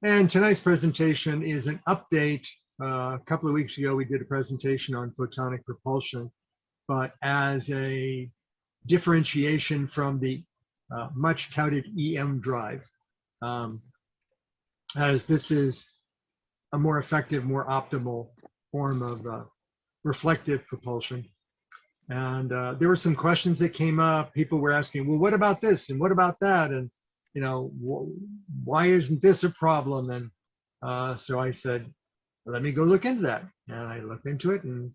And tonight's presentation is an update. A couple of weeks ago, we did a presentation on photonic propulsion, but as a differentiation from the much touted EM drive, as this is a more effective, more optimal form of reflective propulsion. And there were some questions that came up. People were asking, well, what about this? And what about that? And, you know, why isn't this a problem? And so I said, let me go look into that. And I looked into it. And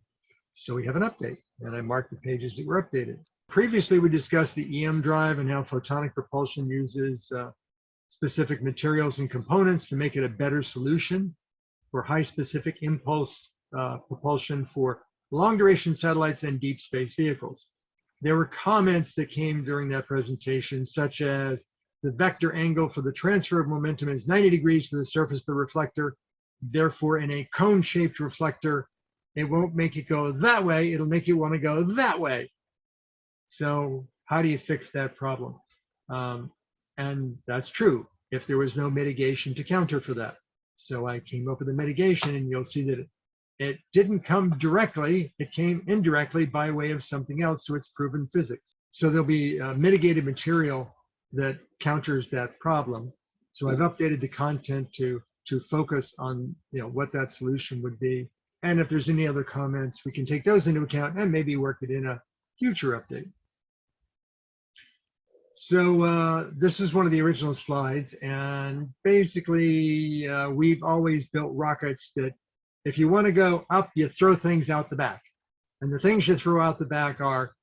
so we have an update. And I marked the pages that were updated. Previously, we discussed the EM drive and how photonic propulsion uses specific materials and components to make it a better solution for high specific impulse propulsion for long duration satellites and deep space vehicles. There were comments that came during that presentation, such as the vector angle for the transfer of momentum is 90 degrees to the surface of the reflector. Therefore, in a cone-shaped reflector, it won't make it go that way. It'll make you want to go that way. So how do you fix that problem? And that's true if there was no mitigation to counter for that. So I came up with a mitigation, and you'll see that it didn't come directly, it came indirectly by way of something else, so it's proven physics. So there'll be mitigated material that counters that problem. So I've updated the content to focus on what that solution would be. And if there's any other comments, we can take those into account and maybe work it in a future update. So this is one of the original slides, and basically we've always built rockets that if you want to go up, you throw things out the back. And the things you throw out the back are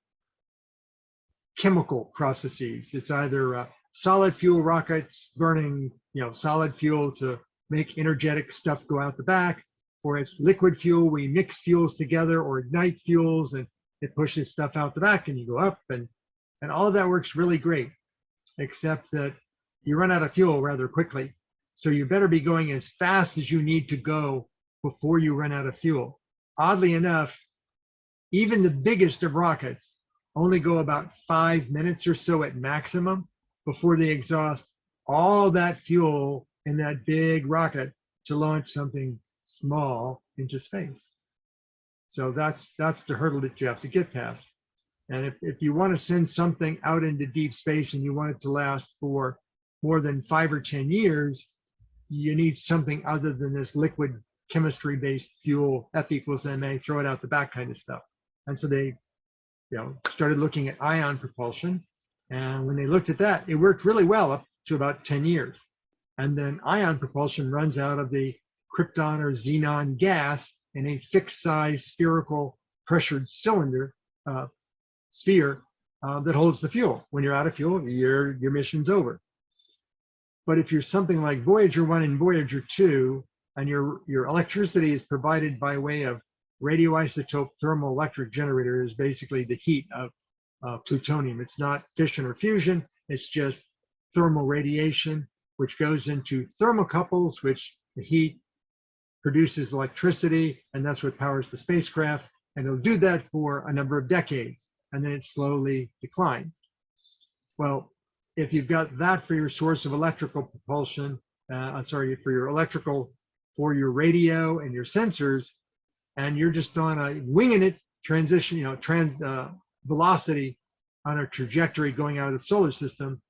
chemical processes. It's either solid fuel rockets burning solid fuel to make energetic stuff go out the back, or it's liquid fuel. We mix fuels together or ignite fuels, and it pushes stuff out the back, and you go up, and all of that works really great, except that you run out of fuel rather quickly. So you better be going as fast as you need to go before you run out of fuel. Oddly enough, even the biggest of rockets only go about 5 minutes or so at maximum before they exhaust all that fuel in that big rocket to launch something small into space. So that's the hurdle that you have to get past. And if you want to send something out into deep space and you want it to last for more than 5 or 10 years, you need something other than this liquid chemistry-based fuel, F equals ma, throw it out the back kind of stuff. And so they started looking at ion propulsion. And when they looked at that, it worked really well up to about 10 years. And then ion propulsion runs out of the krypton or xenon gas in a fixed size spherical pressured cylinder sphere that holds the fuel. When you're out of fuel, your mission's over. But if you're something like Voyager 1 and Voyager 2, and your electricity is provided by way of radioisotope thermoelectric generator, is basically the heat of plutonium. It's not fission or fusion, it's just thermal radiation, which goes into thermocouples, which the heat produces electricity, and that's what powers the spacecraft. And it'll do that for a number of decades, and then it slowly declines. Well, if you've got that for your source of electrical propulsion, for your radio and your sensors, and you're just on a winging it transition, velocity on a trajectory going out of the solar system,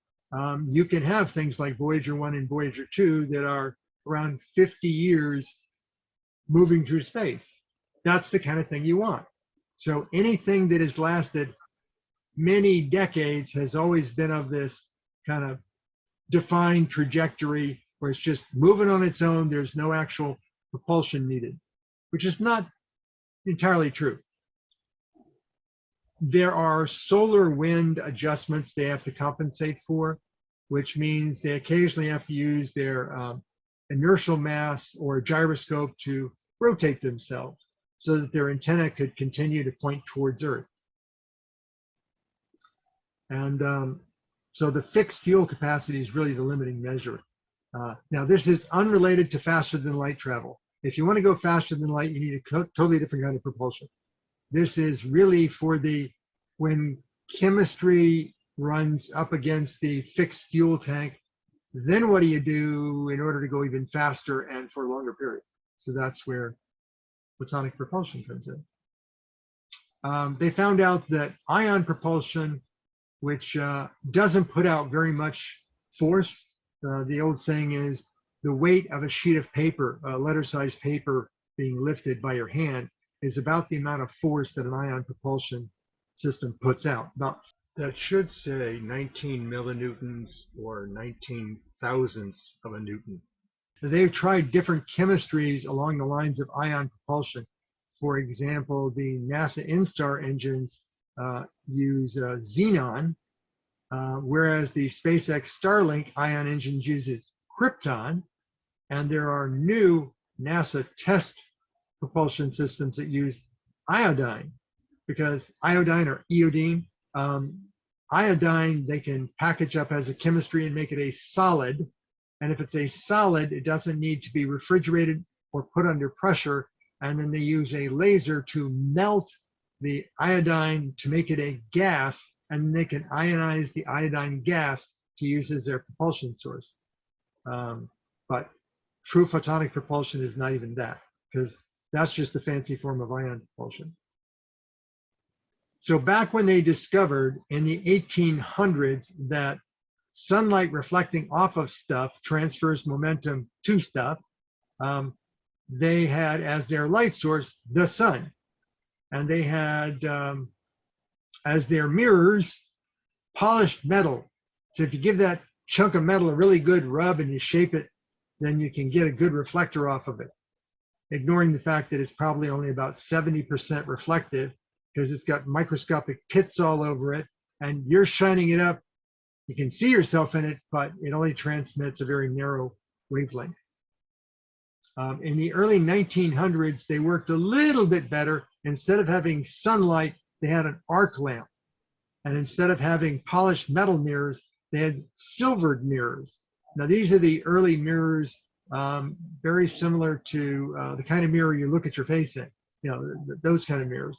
you can have things like Voyager 1 and Voyager 2 that are around 50 years moving through space. That's the kind of thing you want. So anything that has lasted many decades has always been of this kind of defined trajectory where it's just moving on its own. There's no actual propulsion needed, which is not entirely true. There are solar wind adjustments they have to compensate for, which means they occasionally have to use their inertial mass or gyroscope to rotate themselves so that their antenna could continue to point towards Earth. And so the fixed fuel capacity is really the limiting measure. Now, this is unrelated to faster than light travel. If you want to go faster than light, you need a totally different kind of propulsion. This is really for when chemistry runs up against the fixed fuel tank Then what do you do in order to go even faster and for a longer period? So that's where photonic propulsion comes in. They found out that ion propulsion, which doesn't put out very much force. The old saying is the weight of a sheet of paper, letter-sized paper being lifted by your hand, is about the amount of force that an ion propulsion system puts out. That should say 19 millinewtons or 19 thousandths of a newton. They've tried different chemistries along the lines of ion propulsion. For example, the NASA InStar engines use xenon, whereas the SpaceX Starlink ion engines uses krypton, and there are new NASA test propulsion systems that use iodine, because iodine or iodine, iodine they can package up as a chemistry and make it a solid, and if it's a solid, it doesn't need to be refrigerated or put under pressure, and then they use a laser to melt the iodine to make it a gas, and they can ionize the iodine gas to use as their propulsion source. But true photonic propulsion is not even that, because that's just a fancy form of ion propulsion. So back when they discovered in the 1800s that sunlight reflecting off of stuff transfers momentum to stuff, they had as their light source the sun, and they had as their mirrors polished metal. So if you give that chunk of metal a really good rub and you shape it, then you can get a good reflector off of it, ignoring the fact that it's probably only about 70% reflective because it's got microscopic pits all over it, and you're shining it up. You can see yourself in it, but it only transmits a very narrow wavelength. In the early 1900s, they worked a little bit better. Instead of having sunlight, they had an arc lamp. And instead of having polished metal mirrors, they had silvered mirrors. Now, these are the early mirrors, very similar to the kind of mirror you look at your face in, those kind of mirrors.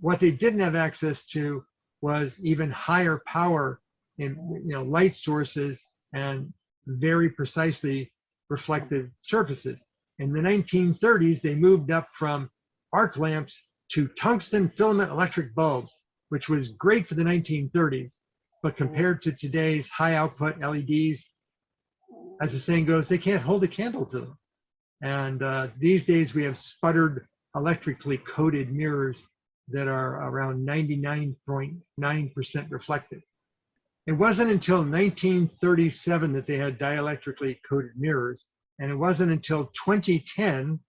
What they didn't have access to was even higher power in light sources and very precisely reflective surfaces. In the 1930s, they moved up from arc lamps to tungsten filament electric bulbs, which was great for the 1930s, but compared to today's high output LEDs, as the saying goes, they can't hold a candle to them. And these days we have sputtered electrically coated mirrors that are around 99.9% reflective. It wasn't until 1937 that they had dielectrically coated mirrors, and it wasn't until 2010,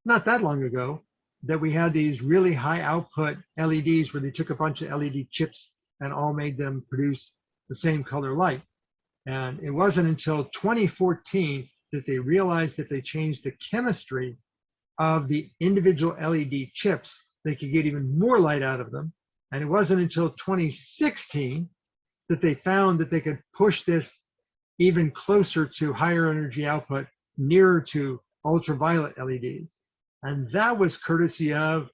not that long ago, that we had these really high output LEDs where they took a bunch of LED chips and all made them produce the same color light. And it wasn't until 2014 that they realized if they changed the chemistry of the individual LED chips, they could get even more light out of them. And it wasn't until 2016 that they found that they could push this even closer to higher energy output, nearer to ultraviolet LEDs. And that was courtesy of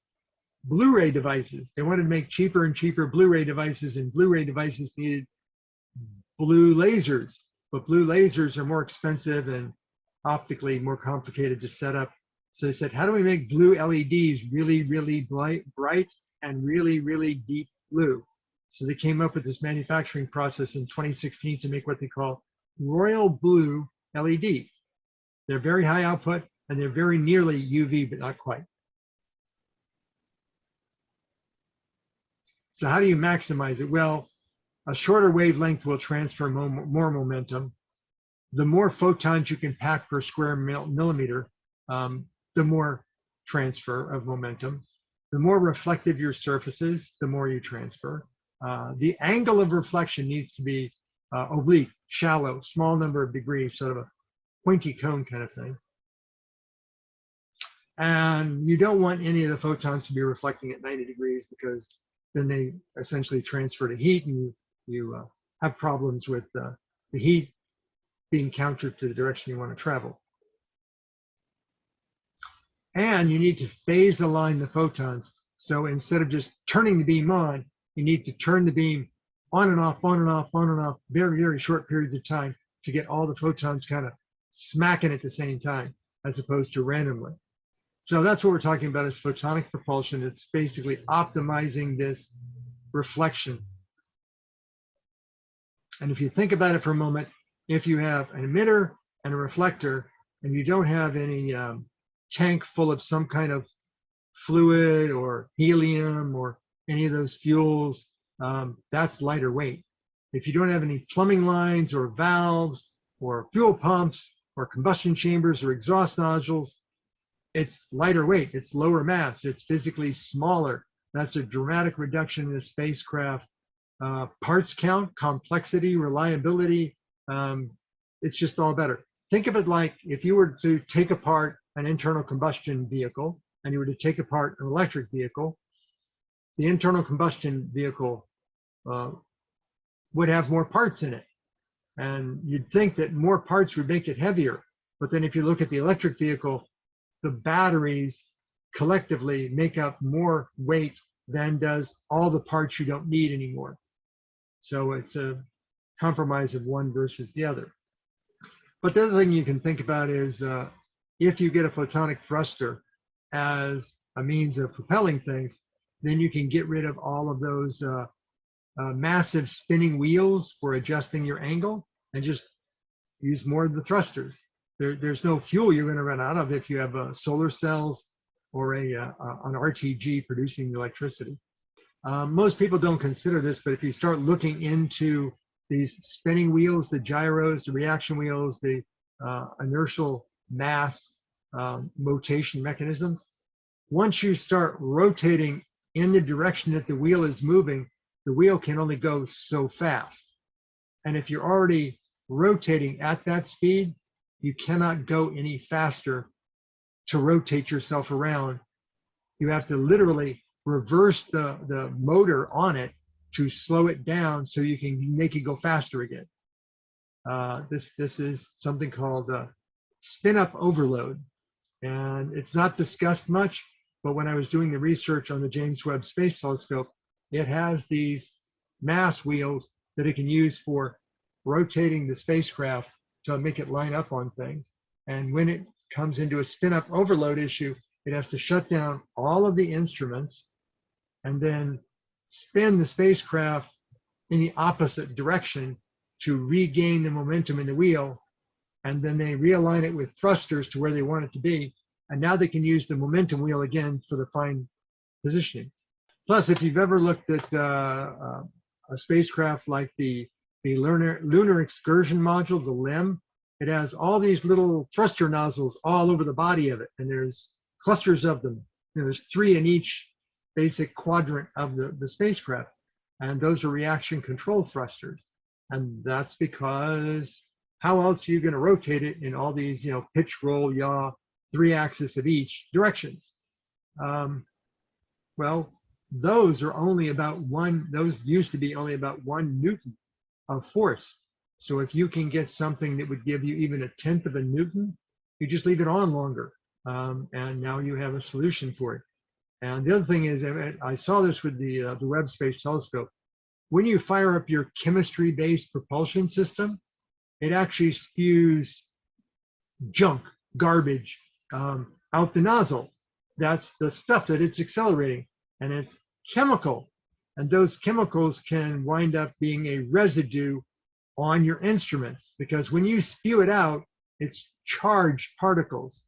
Blu-ray devices. They wanted to make cheaper and cheaper Blu-ray devices, and Blu-ray devices needed blue lasers. But blue lasers are more expensive and optically more complicated to set up. So they said, how do we make blue LEDs really, really bright and really, really deep blue? So they came up with this manufacturing process in 2016 to make what they call royal blue LEDs. They're very high output and they're very nearly UV, but not quite. So how do you maximize it? Well, a shorter wavelength will transfer more momentum. The more photons you can pack per square millimeter, the more transfer of momentum. The more reflective your surfaces, the more you transfer. The angle of reflection needs to be oblique, shallow, small number of degrees, sort of a pointy cone kind of thing. And you don't want any of the photons to be reflecting at 90 degrees because then they essentially transfer to heat, and you have problems with the heat being countered to the direction you want to travel. And you need to phase align the photons. So instead of just turning the beam on, you need to turn the beam on and off, on and off, on and off, very, very short periods of time to get all the photons kind of smacking at the same time, as opposed to randomly. So that's what we're talking about is photonic propulsion. It's basically optimizing this reflection. And if you think about it for a moment, if you have an emitter and a reflector, and you don't have any tank full of some kind of fluid or helium or any of those fuels, that's lighter weight. If you don't have any plumbing lines or valves or fuel pumps or combustion chambers or exhaust nodules, it's lighter weight, it's lower mass, it's physically smaller. That's a dramatic reduction in the spacecraft parts count, complexity, reliability. It's just all better. Think of it like if you were to take apart an internal combustion vehicle and you were to take apart an electric vehicle, the internal combustion vehicle would have more parts in it. And you'd think that more parts would make it heavier. But then if you look at the electric vehicle, the batteries collectively make up more weight than does all the parts you don't need anymore. So it's a compromise of one versus the other. But the other thing you can think about is if you get a photonic thruster as a means of propelling things, then you can get rid of all of those massive spinning wheels for adjusting your angle and just use more of the thrusters. There's no fuel you're going to run out of if you have solar cells or an RTG producing the electricity. Most people don't consider this, but if you start looking into these spinning wheels, the gyros, the reaction wheels, the inertial mass rotation mechanisms, once you start rotating in the direction that the wheel is moving, the wheel can only go so fast. And if you're already rotating at that speed, you cannot go any faster to rotate yourself around. You have to literally reverse the motor on it to slow it down so you can make it go faster again. This is something called spin-up overload. And it's not discussed much, but when I was doing the research on the James Webb Space Telescope, it has these mass wheels that it can use for rotating the spacecraft to make it line up on things. And when it comes into a spin-up overload issue, it has to shut down all of the instruments and then spin the spacecraft in the opposite direction to regain the momentum in the wheel. And then they realign it with thrusters to where they want it to be. And now they can use the momentum wheel again for the fine positioning. Plus, if you've ever looked at a spacecraft like the Lunar Excursion Module, the LEM, it has all these little thruster nozzles all over the body of it. And there's clusters of them. There's 3 in each basic quadrant of the spacecraft. And those are reaction control thrusters. And that's because how else are you going to rotate it in all these, pitch, roll, yaw, 3 axis of each directions? Well, those are only about those used to be only about 1 Newton of force. So if you can get something that would give you even 1/10 of a Newton, you just leave it on longer. And now you have a solution for it. And the other thing is, I saw this with the Webb Space Telescope. When you fire up your chemistry-based propulsion system, it actually spews junk, garbage out the nozzle. That's the stuff that it's accelerating. And it's chemical. And those chemicals can wind up being a residue on your instruments, because when you spew it out, it's charged particles.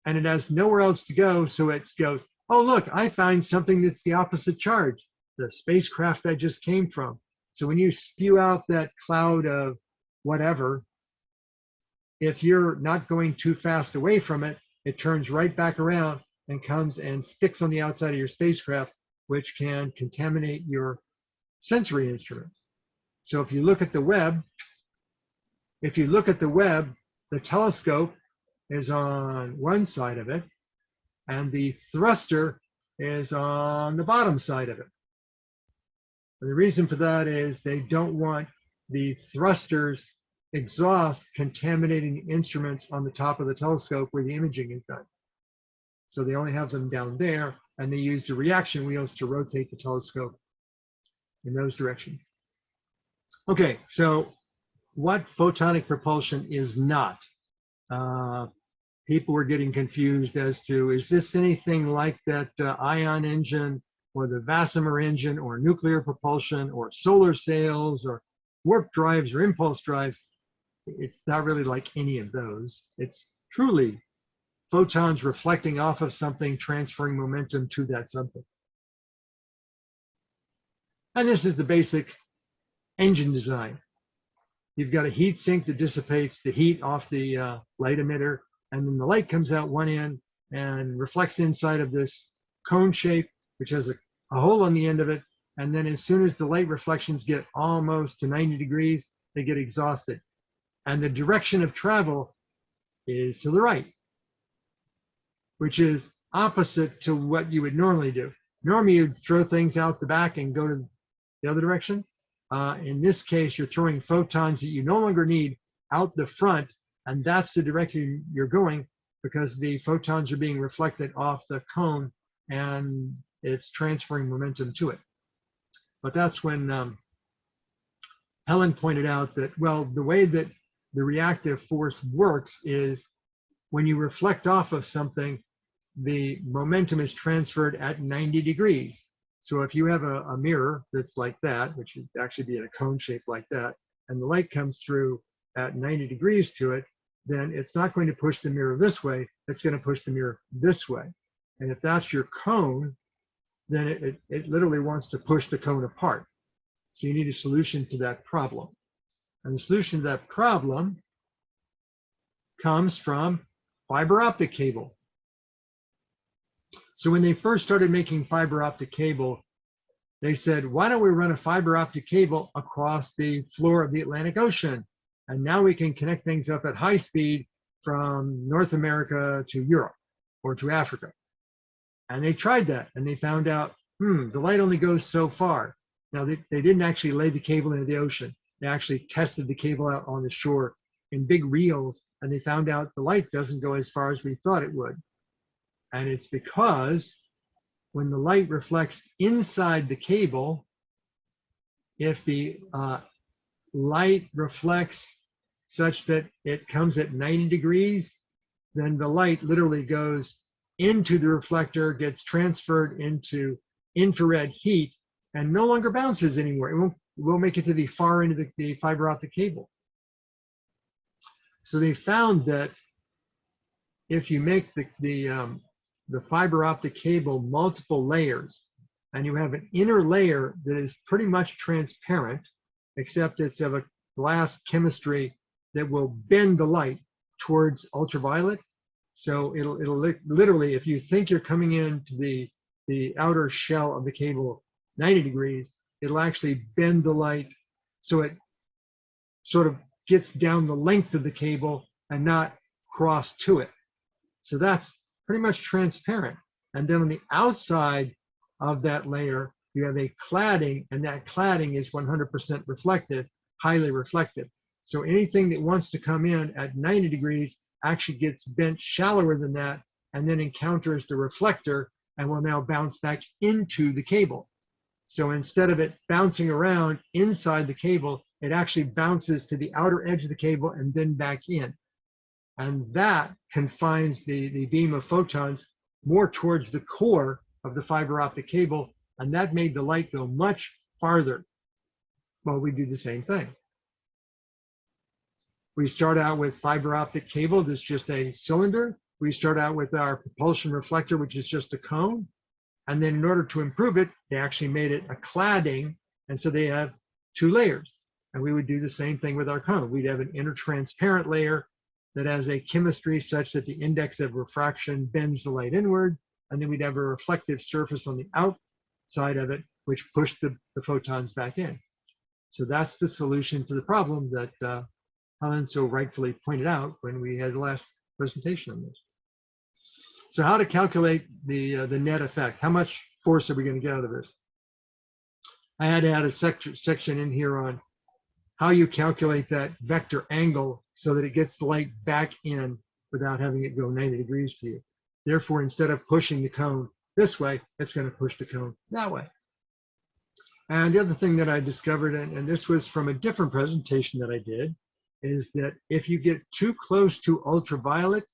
And it has nowhere else to go, so it goes, oh, look, I find something that's the opposite charge, the spacecraft I just came from. So when you spew out that cloud of whatever, if you're not going too fast away from it, it turns right back around and comes and sticks on the outside of your spacecraft, which can contaminate your sensory instruments. So if you look at the Webb, the telescope is on one side of it, and the thruster is on the bottom side of it. And the reason for that is they don't want the thrusters exhaust contaminating the instruments on the top of the telescope where the imaging is done. So they only have them down there, and they use the reaction wheels to rotate the telescope in those directions. Okay, so what photonic propulsion is not. People were getting confused as to, is this anything like that ion engine or the Vassimer engine or nuclear propulsion or solar sails or warp drives or impulse drives? It's not really like any of those. It's truly photons reflecting off of something, transferring momentum to that something. And this is the basic engine design. You've got a heat sink that dissipates the heat off the light emitter, and then the light comes out one end and reflects inside of this cone shape, which has a hole on the end of it. And then as soon as the light reflections get almost to 90 degrees, they get exhausted. And the direction of travel is to the right, which is opposite to what you would normally do. Normally, you'd throw things out the back and go to the other direction. In this case, you're throwing photons that you no longer need out the front, and that's the direction you're going because the photons are being reflected off the cone and it's transferring momentum to it. But that's when Helen pointed out that, well, the way that the reactive force works is when you reflect off of something, the momentum is transferred at 90 degrees. So if you have a mirror that's like that, which would actually be in a cone shape like that, and the light comes through at 90 degrees to it, then it's not going to push the mirror this way, it's going to push the mirror this way. And if that's your cone, then it literally wants to push the cone apart. So you need a solution to that problem. And the solution to that problem comes from fiber optic cable. So when they first started making fiber optic cable, they said, why don't we run a fiber optic cable across the floor of the Atlantic Ocean? And now we can connect things up at high speed from North America to Europe or to Africa. And they tried that and they found out, the light only goes so far. Now, they didn't actually lay the cable into the ocean. They actually tested the cable out on the shore in big reels, and they found out the light doesn't go as far as we thought it would. And it's because when the light reflects inside the cable, if the light reflects such that it comes at 90 degrees, then the light literally goes into the reflector, gets transferred into infrared heat, and no longer bounces anymore. It won't make it to the far end of the fiber optic cable. So they found that if you make the fiber optic cable multiple layers, and you have an inner layer that is pretty much transparent, except it's of a glass chemistry that will bend the light towards ultraviolet. So it'll literally, if you think you're coming into the outer shell of the cable 90 degrees, it'll actually bend the light so it sort of gets down the length of the cable and not cross to it. So that's pretty much transparent. And then on the outside of that layer, you have a cladding, and that cladding is 100% reflective, highly reflective. So anything that wants to come in at 90 degrees actually gets bent shallower than that and then encounters the reflector and will now bounce back into the cable. So instead of it bouncing around inside the cable, it actually bounces to the outer edge of the cable and then back in. And that confines the beam of photons more towards the core of the fiber optic cable, and that made the light go much farther. Well, we do the same thing. We start out with fiber optic cable that's just a cylinder. We start out with our propulsion reflector, which is just a cone. And then in order to improve it, they actually made it a cladding. And so they have two layers. And we would do the same thing with our cone. We'd have an inner transparent layer that has a chemistry such that the index of refraction bends the light inward. And then we'd have a reflective surface on the outside of it, which pushed the photons back in. So that's the solution to the problem that Helen so rightfully pointed out when we had the last presentation on this. So how to calculate the net effect? How much force are we going to get out of this? I had to add a section in here on how you calculate that vector angle so that it gets the light back in without having it go 90 degrees to you. Therefore, instead of pushing the cone this way, it's going to push the cone that way. And the other thing that I discovered, and this was from a different presentation that I did, is that if you get too close to ultraviolet,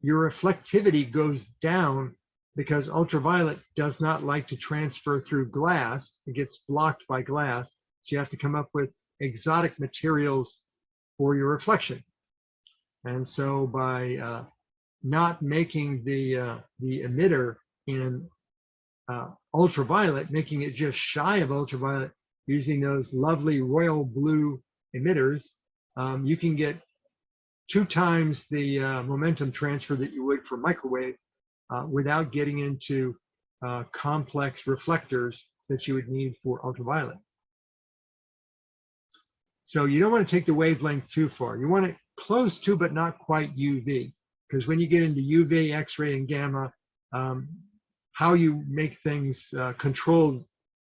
your reflectivity goes down because ultraviolet does not like to transfer through glass. It gets blocked by glass. So you have to come up with exotic materials for your reflection. And so by not making the emitter in ultraviolet, making it just shy of ultraviolet, using those lovely royal blue emitters, you can get 2 times the momentum transfer that you would for microwave without getting into complex reflectors that you would need for ultraviolet. So you don't want to take the wavelength too far. You want it close to, but not quite UV, because when you get into UV, X-ray, and gamma, how you make things control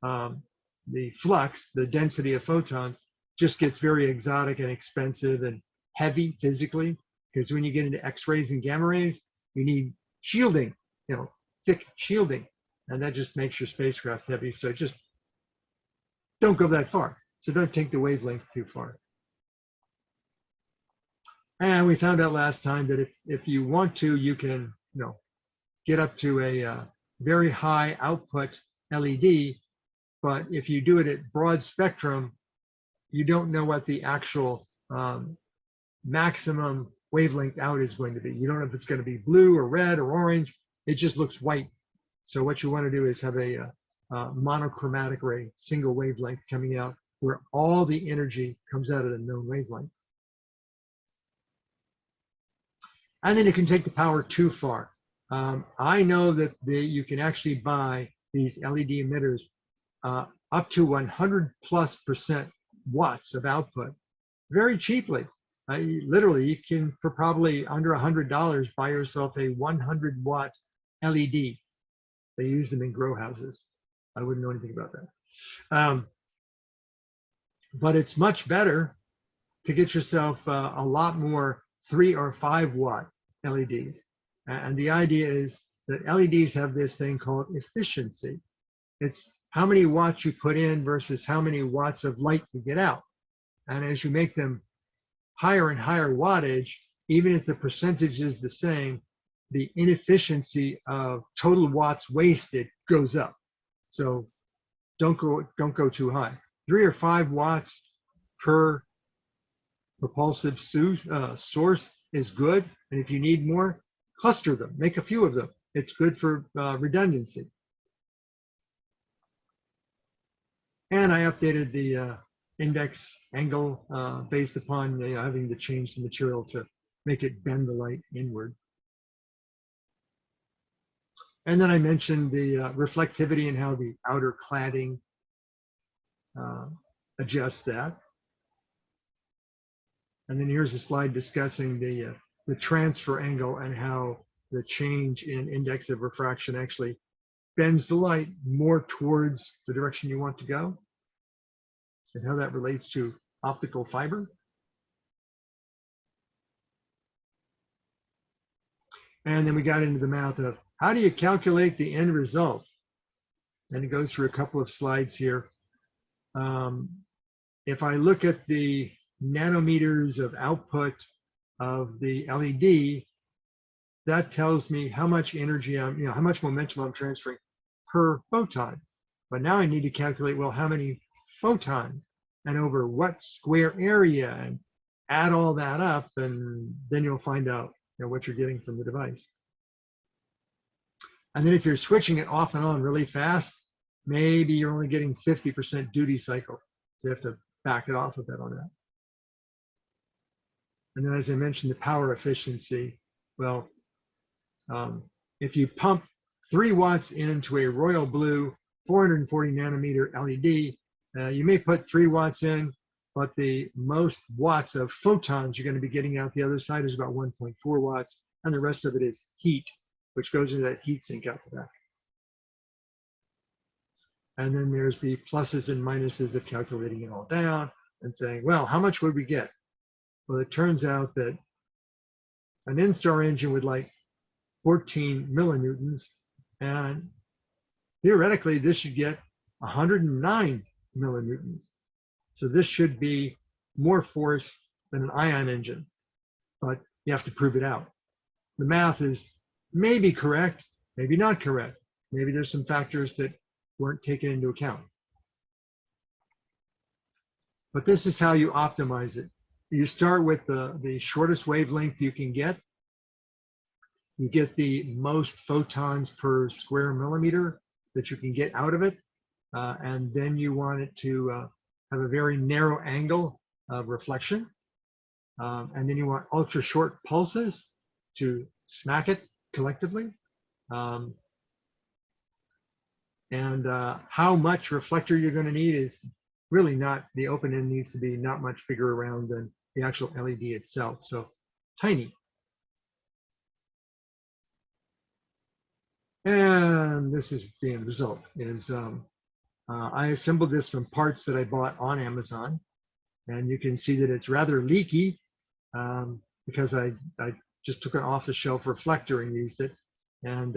the flux, the density of photons, just gets very exotic and expensive and heavy physically, because when you get into X-rays and gamma rays, you need shielding, thick shielding, and that just makes your spacecraft heavy. So just don't go that far. So don't take the wavelength too far. And we found out last time that if you want to, you can get up to a very high output LED, but if you do it at broad spectrum, you don't know what the actual maximum wavelength out is going to be. You don't know if it's going to be blue or red or orange. It just looks white. So what you want to do is have a monochromatic or a single wavelength coming out where all the energy comes out at a known wavelength. And then you can take the power too far. I know that you can actually buy these LED emitters up to 100+% watts of output very cheaply. Literally, you can, for probably under $100, buy yourself a 100-watt LED. They use them in grow houses. I wouldn't know anything about that. But it's much better to get yourself a lot more 3 or 5 watt LEDs. And the idea is that LEDs have this thing called efficiency. It's how many watts you put in versus how many watts of light you get out. And as you make them higher and higher wattage, even if the percentage is the same, the inefficiency of total watts wasted goes up. So don't go too high. 3 or 5 watts per propulsive source is good. And if you need more, cluster them, make a few of them. It's good for redundancy. And I updated the index angle based upon having to change the material to make it bend the light inward. And then I mentioned the reflectivity and how the outer cladding adjusts that. And then here's a slide discussing the transfer angle and how the change in index of refraction actually bends the light more towards the direction you want to go, and how that relates to optical fiber. And then we got into the math of how do you calculate the end result? And it goes through a couple of slides here. If I look at the nanometers of output of the LED, that tells me how much energy how much momentum I'm transferring per photon. But now I need to calculate, well, how many photons and over what square area, and add all that up, and then you'll find out what you're getting from the device. And then if you're switching it off and on really fast, maybe you're only getting 50% duty cycle. So you have to back it off a bit on that. And then, as I mentioned, the power efficiency. Well, if you pump 3 watts into a royal blue 440 nanometer LED, you may put 3 watts in, but the most watts of photons you're going to be getting out the other side is about 1.4 watts, and the rest of it is heat, which goes into that heat sink out the back. And then there's the pluses and minuses of calculating it all down and saying, well, how much would we get? Well, it turns out that an N-star engine would like 14 millinewtons, and theoretically this should get 109 millinewtons. So this should be more force than an ion engine, but you have to prove it out. The math is maybe correct, maybe not correct. Maybe there's some factors that weren't taken into account. But this is how you optimize it. You start with the shortest wavelength you can get. You get the most photons per square millimeter that you can get out of it. And then you want it to have a very narrow angle of reflection. And then you want ultra short pulses to smack it collectively. And how much reflector you're going to need is really not, the open end needs to be not much bigger around than the actual LED itself. So tiny. And this is the end result. Is I assembled this from parts that I bought on Amazon. And you can see that it's rather leaky because I just took an off-the-shelf reflector and used it. And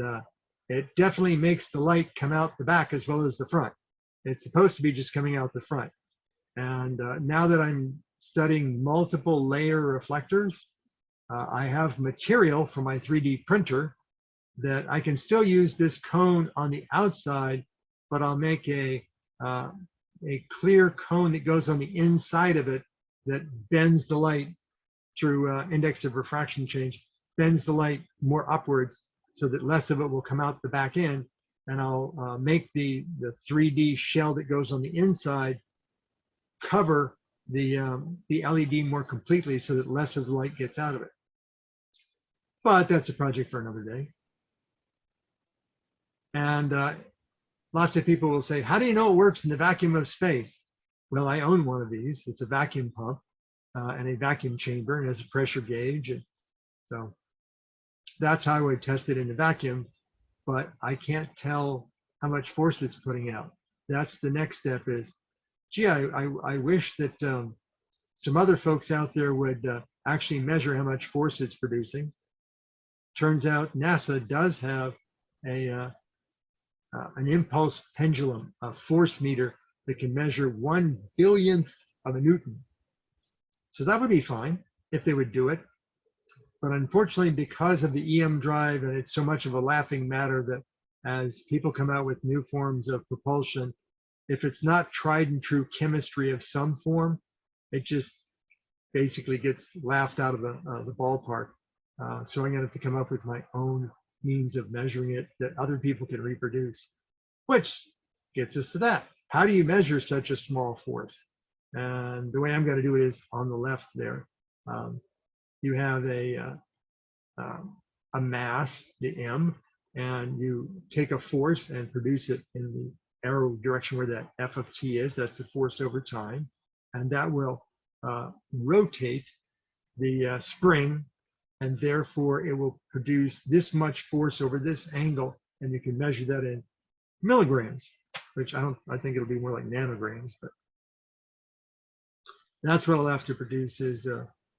it definitely makes the light come out the back as well as the front. It's supposed to be just coming out the front. And now that I'm studying multiple layer reflectors, I have material for my 3D printer that I can still use this cone on the outside, but I'll make a clear cone that goes on the inside of it that bends the light through index of refraction change, bends the light more upwards so that less of it will come out the back end. And I'll make the 3D shell that goes on the inside cover the LED more completely so that less of the light gets out of it. But that's a project for another day. And lots of people will say, how do you know it works in the vacuum of space? Well, I own one of these. It's a vacuum pump and a vacuum chamber, and it has a pressure gauge. And so that's how I would test it in the vacuum, but I can't tell how much force it's putting out. That's the next step is, gee, I wish that some other folks out there would actually measure how much force it's producing. Turns out NASA does have an impulse pendulum, a force meter that can measure 1/billionth of a Newton. So that would be fine if they would do it. But unfortunately, because of the EM drive, and it's so much of a laughing matter that as people come out with new forms of propulsion, if it's not tried and true chemistry of some form, it just basically gets laughed out of the ballpark. So I'm going to have to come up with my own means of measuring it that other people can reproduce, which gets us to that. How do you measure such a small force? And the way I'm going to do it is on the left there. You have a mass, the M, and you take a force and produce it in the arrow direction where that F of t is. That's the force over time. And that will rotate the spring, and therefore it will produce this much force over this angle, and you can measure that in milligrams, which I think it'll be more like nanograms, but that's what I'll have to produce is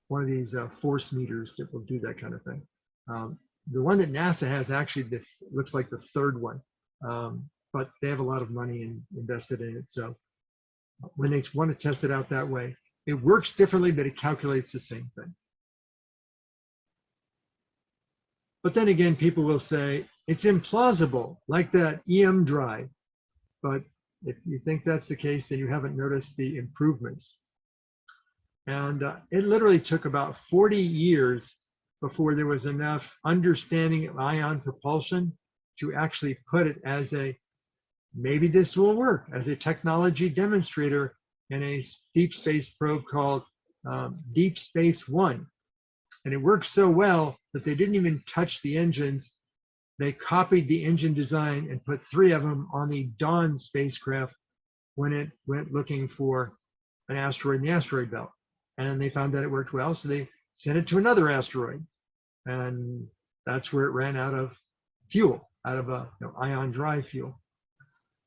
one of these force meters that will do that kind of thing. The one that NASA has actually looks like the third one, but they have a lot of money invested in it. So when they want to test it out that way, it works differently, but it calculates the same thing. But then again, people will say, it's implausible, like that EM drive. But if you think that's the case, then you haven't noticed the improvements. And it literally took about 40 years before there was enough understanding of ion propulsion to actually put it as maybe this will work, as a technology demonstrator in a deep space probe called Deep Space One. And it worked so well that they didn't even touch the engines. They copied the engine design and put 3 of them on the Dawn spacecraft when it went looking for an asteroid in the asteroid belt. And they found that it worked well, so they sent it to another asteroid. And that's where it ran out of fuel, out of ion drive fuel.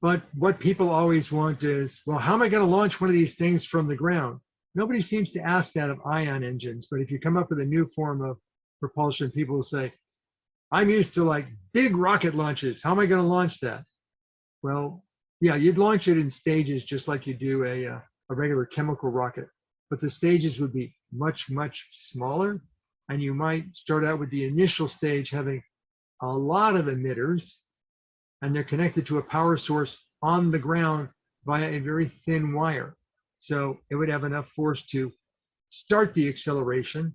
But what people always want is, well, how am I going to launch one of these things from the ground? Nobody seems to ask that of ion engines, but if you come up with a new form of propulsion, people will say, I'm used to like big rocket launches. How am I going to launch that? Well, yeah, you'd launch it in stages just like you do a regular chemical rocket. but the stages would be much, much smaller. And you might start out with the initial stage having a lot of emitters, and they're connected to a power source on the ground via a very thin wire. So it would have enough force to start the acceleration,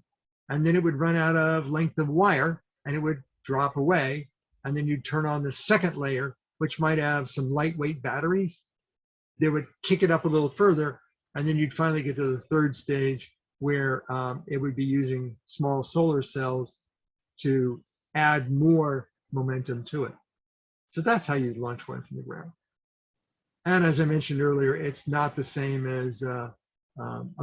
and then it would run out of length of wire and it would drop away. And then you'd turn on the second layer, which might have some lightweight batteries. They would kick it up a little further, and then you'd finally get to the third stage where it would be using small solar cells to add more momentum to it. So that's how you launch one from the ground. And as I mentioned earlier, it's not the same as a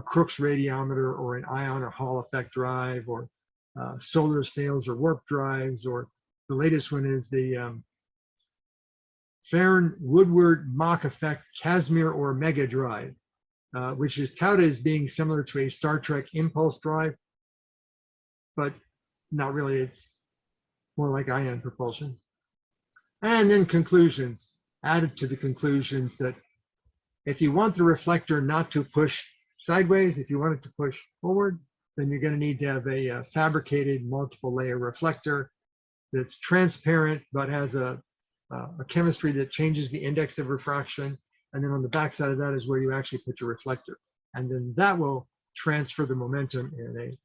Crookes radiometer or an ion or Hall effect drive or solar sails or warp drives, or the latest one is the Farron-Woodward Mach effect Casimir or Mega drive, which is touted as being similar to a Star Trek impulse drive, but not really. It's more like ion propulsion. And then conclusions. Added to the conclusions that if you want the reflector not to push sideways, if you want it to push forward, then you're going to need to have a fabricated multiple layer reflector that's transparent but has a chemistry that changes the index of refraction. And then on the back side of that is where you actually put your reflector. And then that will transfer the momentum in a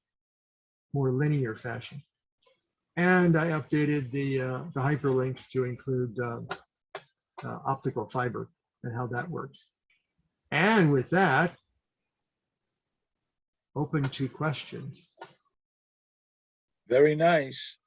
more linear fashion. And I updated the hyperlinks to include optical fiber and how that works. And with that, open to questions. Very nice.